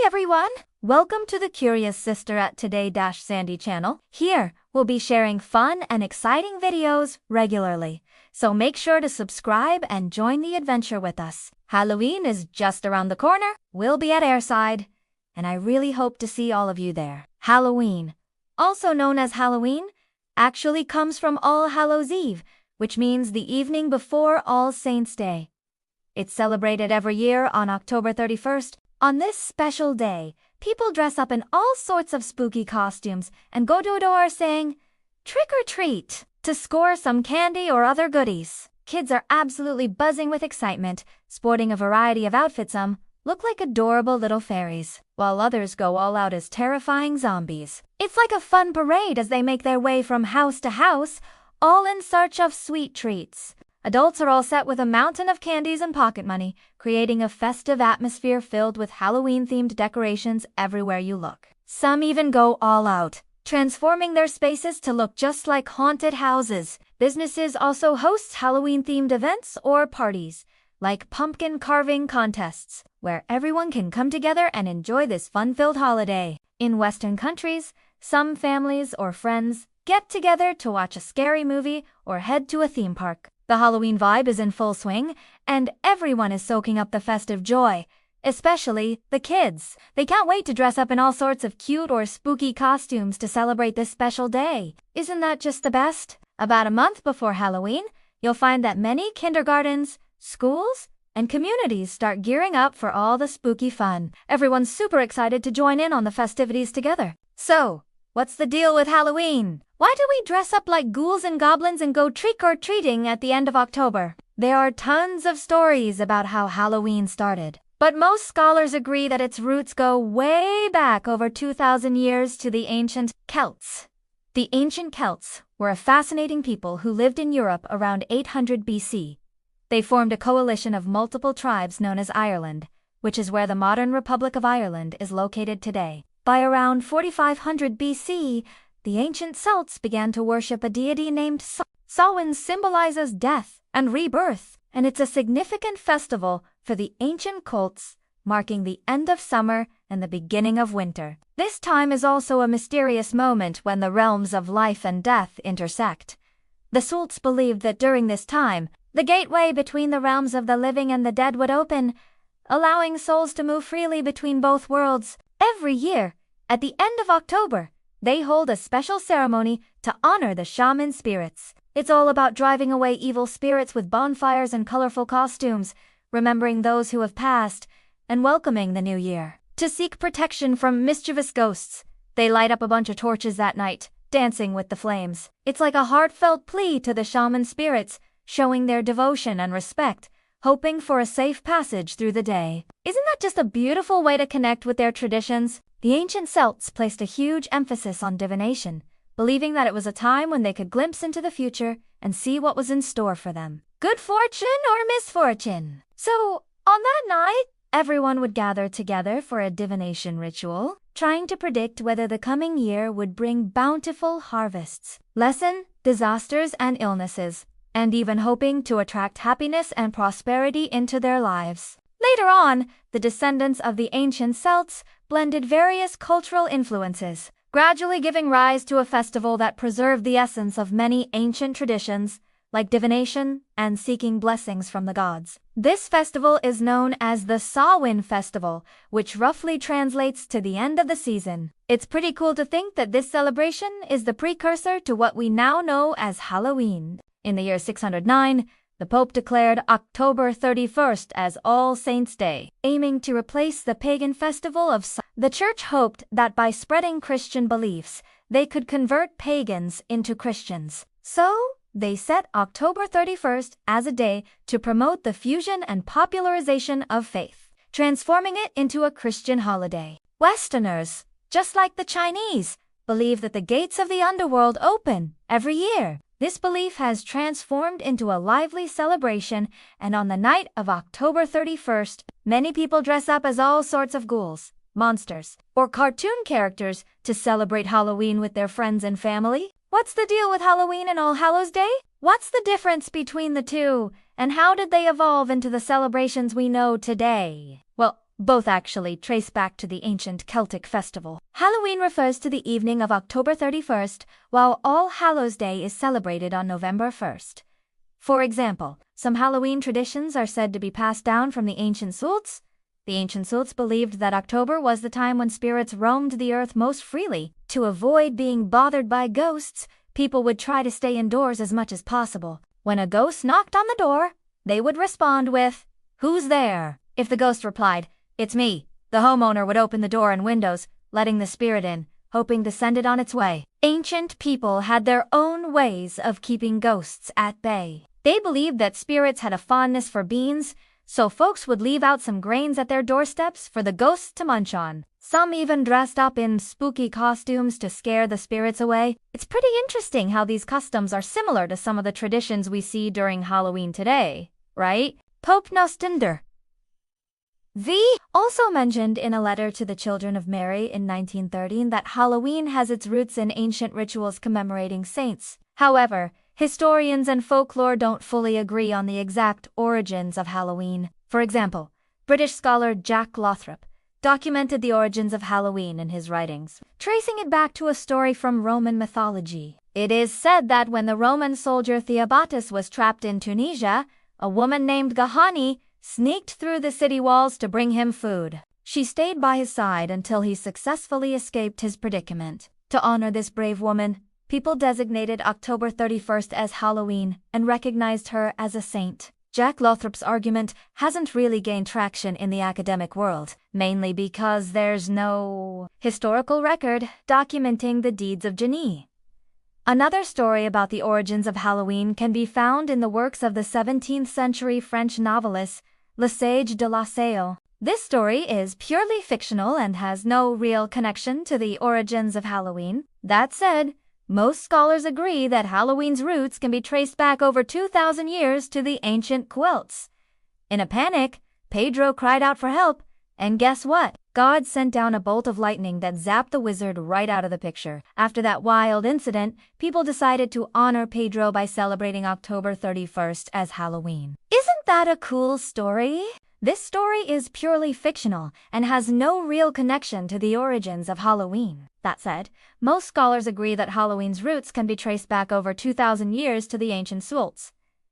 everyone! Welcome to the Curious Sister at Today-Sandy channel. Here, we'll be sharing fun and exciting videos regularly, so make sure to subscribe and join the adventure with us. Halloween is just around the corner. We'll be at Airside, and I really hope to see all of you there. Halloween, also known as Halloween, actually comes from All Hallows Eve, which means the evening before All Saints' Day. It's celebrated every year on October 31st. On this special day, people dress up in all sorts of spooky costumes and go door to door saying, "Trick or treat," to score some candy or other goodies. Kids are absolutely buzzing with excitement, sporting a variety of outfits. Some look like adorable little fairies, while others go all out as terrifying zombies. It's like a fun parade as they make their way from house to house, all in search of sweet treats. Adults are all set with a mountain of candies and pocket money, creating a festive atmosphere filled with Halloween-themed decorations everywhere you look. Some even go all out, transforming their spaces to look just like haunted houses. Businesses also host Halloween-themed events or parties, like pumpkin carving contests, where everyone can come together and enjoy this fun-filled holiday. In Western countries, some families or friends get together to watch a scary movie or head to a theme park. The Halloween vibe is in full swing, and everyone is soaking up the festive joy, especially the kids. They can't wait to dress up in all sorts of cute or spooky costumes to celebrate this special day. Isn't that just the best? About a month before Halloween, you'll find that many kindergartens, schools, and communities start gearing up for all the spooky fun. Everyone's super excited to join in on the festivities together. So, what's the deal with Halloween? Why do we dress up like ghouls and goblins and go trick-or-treating at the end of October? There are tons of stories about how Halloween started, but most scholars agree that its roots go way back over 2,000 years to the ancient Celts. The ancient Celts were a fascinating people who lived in Europe around 800 BC. They formed a coalition of multiple tribes known as Ireland, which is where the modern Republic of Ireland is located today. By around 4500 BC, the ancient Celts began to worship a deity named Samhain, symbolizes death and rebirth, and it's a significant festival for the ancient Celts, marking the end of summer and the beginning of winter. This time is also a mysterious moment when the realms of life and death intersect. The Celts believed that during this time, the gateway between the realms of the living and the dead would open, allowing souls to move freely between both worlds. Every year, at the end of October, they hold a special ceremony to honor the shaman spirits. It's all about driving away evil spirits with bonfires and colorful costumes, remembering those who have passed, and welcoming the new year. To seek protection from mischievous ghosts, they light up a bunch of torches that night, dancing with the flames. It's like a heartfelt plea to the shaman spirits, showing their devotion and respect, hoping for a safe passage through the day. Isn't that just a beautiful way to connect with their traditions? The ancient Celts placed a huge emphasis on divination, believing that it was a time when they could glimpse into the future and see what was in store for them. Good fortune or misfortune? So, on that night, everyone would gather together for a divination ritual, trying to predict whether the coming year would bring bountiful harvests, lessen disasters and illnesses, and even hoping to attract happiness and prosperity into their lives. Later on, the descendants of the ancient Celts blended various cultural influences, gradually giving rise to a festival that preserved the essence of many ancient traditions, like divination and seeking blessings from the gods. This festival is known as the Samhain Festival, which roughly translates to the end of the season. It's pretty cool to think that this celebration is the precursor to what we now know as Halloween. In the year 609, the Pope declared October 31st as All Saints' Day, aiming to replace the pagan festival of Samhain. The Church hoped that by spreading Christian beliefs, they could convert pagans into Christians. So, they set October 31st as a day to promote the fusion and popularization of faith, transforming it into a Christian holiday. Westerners, just like the Chinese, believe that the gates of the underworld open every year. This belief has transformed into a lively celebration, and on the night of October 31st, many people dress up as all sorts of ghouls, monsters, or cartoon characters to celebrate Halloween with their friends and family. What's the deal with Halloween and All Hallows Day? What's the difference between the two, and how did they evolve into the celebrations we know today? Well, Both actually trace back to the ancient Celtic festival. Halloween refers to the evening of October 31st, while All Hallows' Day is celebrated on November 1st. For example, some Halloween traditions are said to be passed down from the ancient Celts. The ancient Celts believed that October was the time when spirits roamed the earth most freely. To avoid being bothered by ghosts, people would try to stay indoors as much as possible. When a ghost knocked on the door, they would respond with, "Who's there?" If the ghost replied, "It's me," the homeowner would open the door and windows, letting the spirit in, hoping to send it on its way. Ancient people had their own ways of keeping ghosts at bay. They believed that spirits had a fondness for beans, so folks would leave out some grains at their doorsteps for the ghosts to munch on. Some even dressed up in spooky costumes to scare the spirits away. It's pretty interesting how these customs are similar to some of the traditions we see during Halloween today, right? Pope Nostender V also mentioned in a letter to the children of Mary in 1913 that Halloween has its roots in ancient rituals commemorating saints. However, historians and folklore don't fully agree on the exact origins of Halloween. For example, British scholar Jack Lothrop documented the origins of Halloween in his writings, tracing it back to a story from Roman mythology. It is said that when the Roman soldier Theobatus was trapped in Tunisia, a woman named Gahani sneaked through the city walls to bring him food. She stayed by his side until he successfully escaped his predicament. To honor this brave woman, people designated October 31st as Halloween and recognized her as a saint. Jack Lothrop's argument hasn't really gained traction in the academic world, mainly because there's no historical record documenting the deeds of Jenny. Another story about the origins of Halloween can be found in the works of the 17th century French novelist Le Sage de la Sale. This story is purely fictional and has no real connection to the origins of Halloween. That said, most scholars agree that Halloween's roots can be traced back over 2,000 years to the ancient Celts. In a panic, Pedro cried out for help, and guess what? God sent down a bolt of lightning that zapped the wizard right out of the picture. After that wild incident, people decided to honor Pedro by celebrating October 31st as Halloween. Isn't that a cool story? This story is purely fictional and has no real connection to the origins of Halloween. That said, most scholars agree that Halloween's roots can be traced back over 2,000 years to the ancient Celts.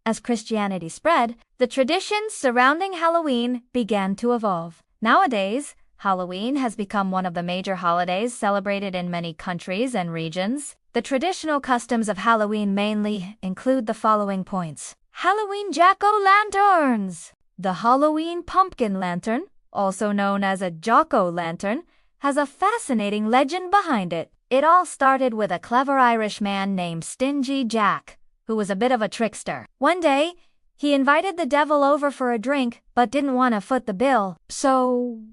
As Christianity spread, the traditions surrounding Halloween began to evolve. Nowadays, Halloween has become one of the major holidays celebrated in many countries and regions. The traditional customs of Halloween mainly include the following points. Halloween jack-o'-lanterns. The Halloween pumpkin lantern, also known as a jack-o'-lantern, has a fascinating legend behind it. It all started with a clever Irish man named Stingy Jack, who was a bit of a trickster. One day, he invited the devil over for a drink, but didn't want to foot the bill, so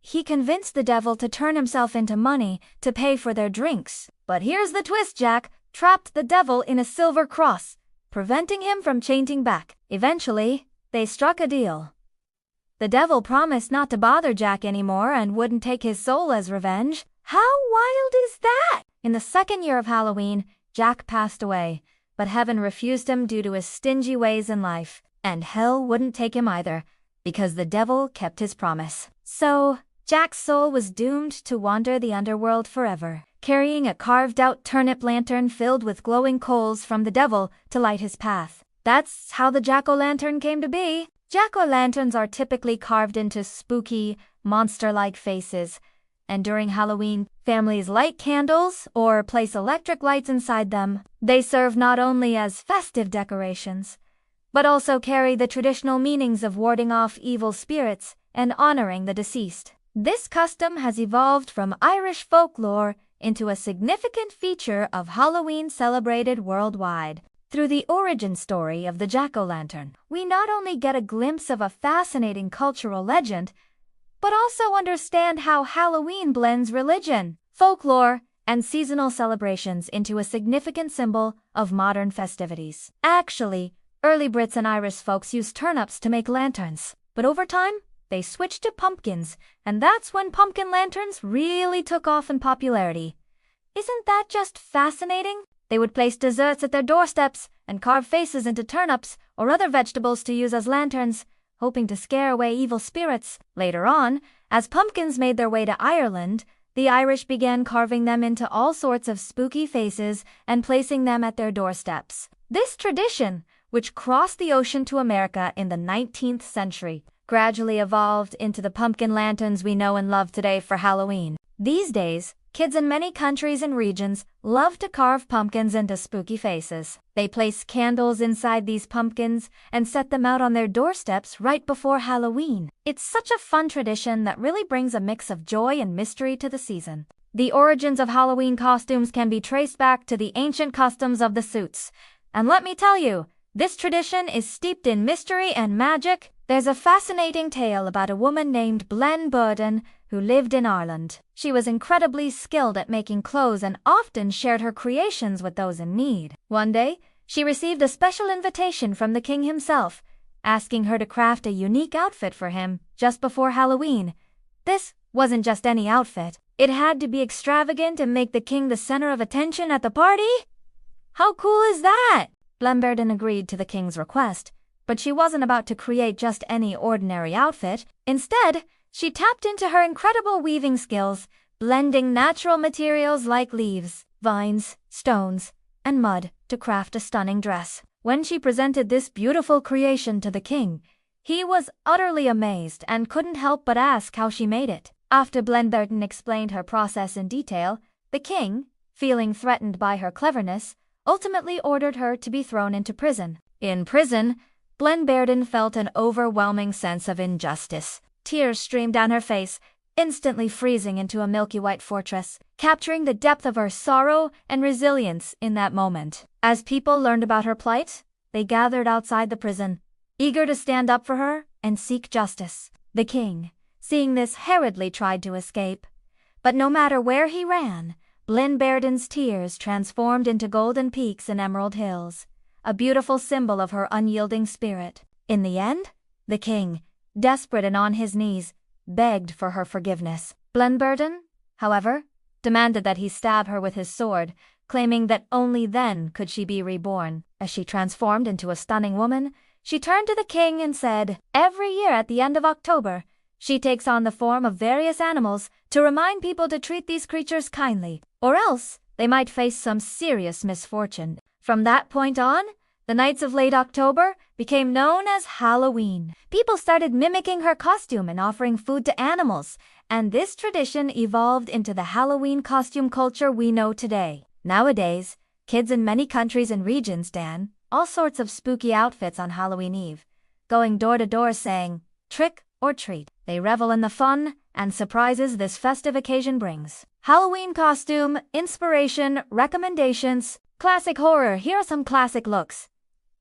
he convinced the devil to turn himself into money to pay for their drinks. But here's the twist: Jack trapped the devil in a silver cross, preventing him from changing back. Eventually, they struck a deal. The devil promised not to bother Jack anymore and wouldn't take his soul as revenge. How wild is that? In the second year of Halloween, Jack passed away, but heaven refused him due to his stingy ways in life, and hell wouldn't take him either, because the devil kept his promise. So, Jack's soul was doomed to wander the underworld forever, carrying a carved-out turnip lantern filled with glowing coals from the devil to light his path. That's how the jack-o'-lantern came to be. Jack-o'-lanterns are typically carved into spooky, monster-like faces, and during Halloween, families light candles or place electric lights inside them. They serve not only as festive decorations, but also carry the traditional meanings of warding off evil spirits and honoring the deceased. This custom has evolved from Irish folklore into a significant feature of Halloween celebrated worldwide. Through the origin story of the jack-o'-lantern, we not only get a glimpse of a fascinating cultural legend, but also understand how Halloween blends religion, folklore, and seasonal celebrations into a significant symbol of modern festivities. Actually, early Brits and Irish folks used turnips to make lanterns, but over time, they switched to pumpkins, and that's when pumpkin lanterns really took off in popularity. Isn't that just fascinating? They would place desserts at their doorsteps and carve faces into turnips or other vegetables to use as lanterns, hoping to scare away evil spirits. Later on, as pumpkins made their way to Ireland, the Irish began carving them into all sorts of spooky faces and placing them at their doorsteps. This tradition, which crossed the ocean to America in the 19th century, gradually evolved into the pumpkin lanterns we know and love today for Halloween. These days, kids in many countries and regions love to carve pumpkins into spooky faces. They place candles inside these pumpkins and set them out on their doorsteps right before Halloween. It's such a fun tradition that really brings a mix of joy and mystery to the season. The origins of Halloween costumes can be traced back to the ancient customs of the suits. And let me tell you, this tradition is steeped in mystery and magic. There's a fascinating tale about a woman named Blen Burden who lived in Ireland. She was incredibly skilled at making clothes and often shared her creations with those in need. One day, she received a special invitation from the king himself, asking her to craft a unique outfit for him just before Halloween. This wasn't just any outfit. It had to be extravagant and make the king the center of attention at the party. How cool is that? Blen Burden agreed to the king's request, but she wasn't about to create just any ordinary outfit. Instead, she tapped into her incredible weaving skills, blending natural materials like leaves, vines, stones, and mud to craft a stunning dress. When she presented this beautiful creation to the king, he was utterly amazed and couldn't help but ask how she made it. After Blen Burden explained her process in detail, the king, feeling threatened by her cleverness, ultimately ordered her to be thrown into prison. In prison, Blen Burden felt an overwhelming sense of injustice. Tears streamed down her face, instantly freezing into a milky white fortress, capturing the depth of her sorrow and resilience in that moment. As people learned about her plight, they gathered outside the prison, eager to stand up for her and seek justice. The king, seeing this, hurriedly tried to escape. But no matter where he ran, Blen Burden's tears transformed into golden peaks and emerald hills, a beautiful symbol of her unyielding spirit. In the end, the king, desperate and on his knees, begged for her forgiveness. Blen Burden, however, demanded that he stab her with his sword, claiming that only then could she be reborn. As she transformed into a stunning woman, she turned to the king and said, "Every year at the end of October, she takes on the form of various animals to remind people to treat these creatures kindly, or else they might face some serious misfortune." From that point on, the nights of late October became known as Halloween. People started mimicking her costume and offering food to animals, and this tradition evolved into the Halloween costume culture we know today. Nowadays, kids in many countries and regions don all sorts of spooky outfits on Halloween Eve, going door to door saying, "Trick or treat." They revel in the fun and surprises this festive occasion brings. Halloween costume, inspiration, recommendations. Classic horror. Here are some classic looks.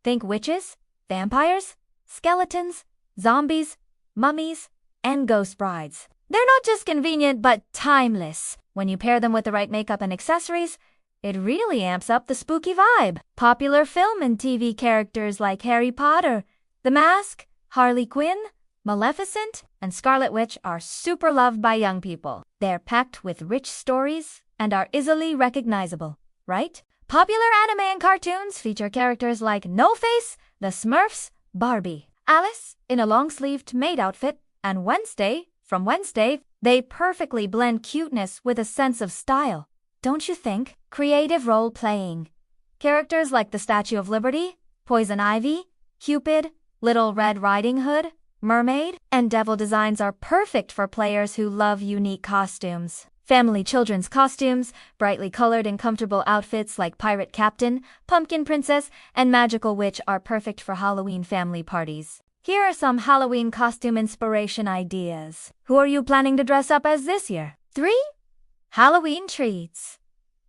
Think witches, vampires, skeletons, zombies, mummies, and ghost brides. They're not just convenient but timeless. When you pair them with the right makeup and accessories, it really amps up the spooky vibe. Popular film and TV characters like Harry Potter, The Mask, Harley Quinn, Maleficent, and Scarlet Witch are super loved by young people. They're packed with rich stories and are easily recognizable, right? Popular anime and cartoons feature characters like No-Face, the Smurfs, Barbie, Alice in a long-sleeved maid outfit, and Wednesday from Wednesday. They perfectly blend cuteness with a sense of style, don't you think? Creative role-playing. Characters like the Statue of Liberty, Poison Ivy, Cupid, Little Red Riding Hood, Mermaid, and Devil designs are perfect for players who love unique costumes. Family children's costumes, brightly colored and comfortable outfits like Pirate Captain, Pumpkin Princess, and Magical Witch are perfect for Halloween family parties. Here are some Halloween costume inspiration ideas. Who are you planning to dress up as this year? 3. Halloween treats.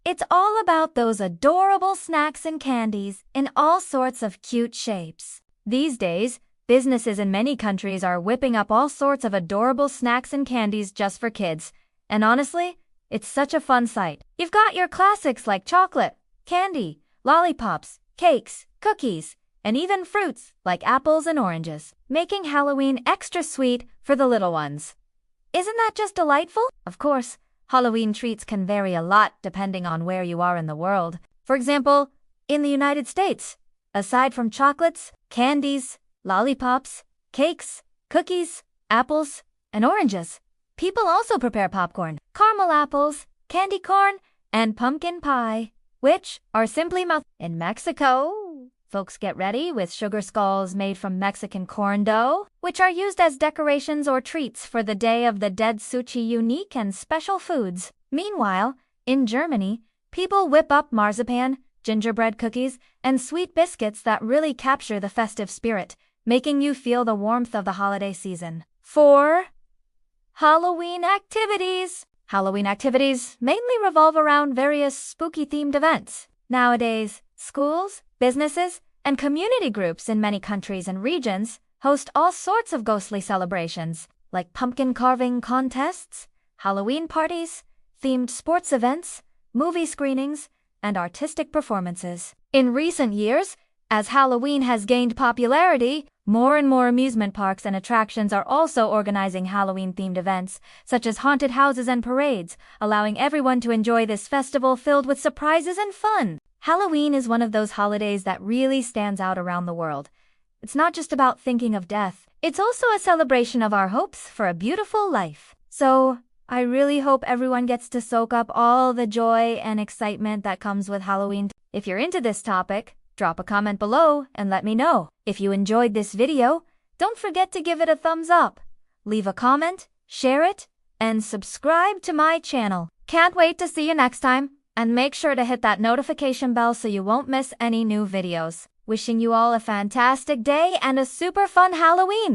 It's all about those adorable snacks and candies in all sorts of cute shapes. These days, businesses in many countries are whipping up all sorts of adorable snacks and candies just for kids. And honestly, it's such a fun sight. You've got your classics like chocolate, candy, lollipops, cakes, cookies, and even fruits like apples and oranges, making Halloween extra sweet for the little ones. Isn't that just delightful? Of course, Halloween treats can vary a lot depending on where you are in the world. For example, in the United States, aside from chocolates, candies, lollipops, cakes, cookies, apples, and oranges. People also prepare popcorn, caramel apples, candy corn, and pumpkin pie, which are simply in Mexico. Folks get ready with sugar skulls made from Mexican corn dough, which are used as decorations or treats for the Day of the Dead. Sushi, unique and special foods. Meanwhile, in Germany, people whip up marzipan, gingerbread cookies, and sweet biscuits that really capture the festive spirit, making you feel the warmth of the holiday season. 4. Halloween activities. Halloween activities mainly revolve around various spooky-themed events. Nowadays, schools, businesses, and community groups in many countries and regions host all sorts of ghostly celebrations, like pumpkin carving contests, Halloween parties, themed sports events, movie screenings, and artistic performances. In recent years, as Halloween has gained popularity, more and more amusement parks and attractions are also organizing Halloween-themed events, such as haunted houses and parades, allowing everyone to enjoy this festival filled with surprises and fun. Halloween is one of those holidays that really stands out around the world. It's not just about thinking of death, it's also a celebration of our hopes for a beautiful life. So, I really hope everyone gets to soak up all the joy and excitement that comes with Halloween. If you're into this topic, drop a comment below and let me know. If you enjoyed this video, don't forget to give it a thumbs up, leave a comment, share it, and subscribe to my channel. Can't wait to see you next time, and make sure to hit that notification bell so you won't miss any new videos. Wishing you all a fantastic day and a super fun Halloween!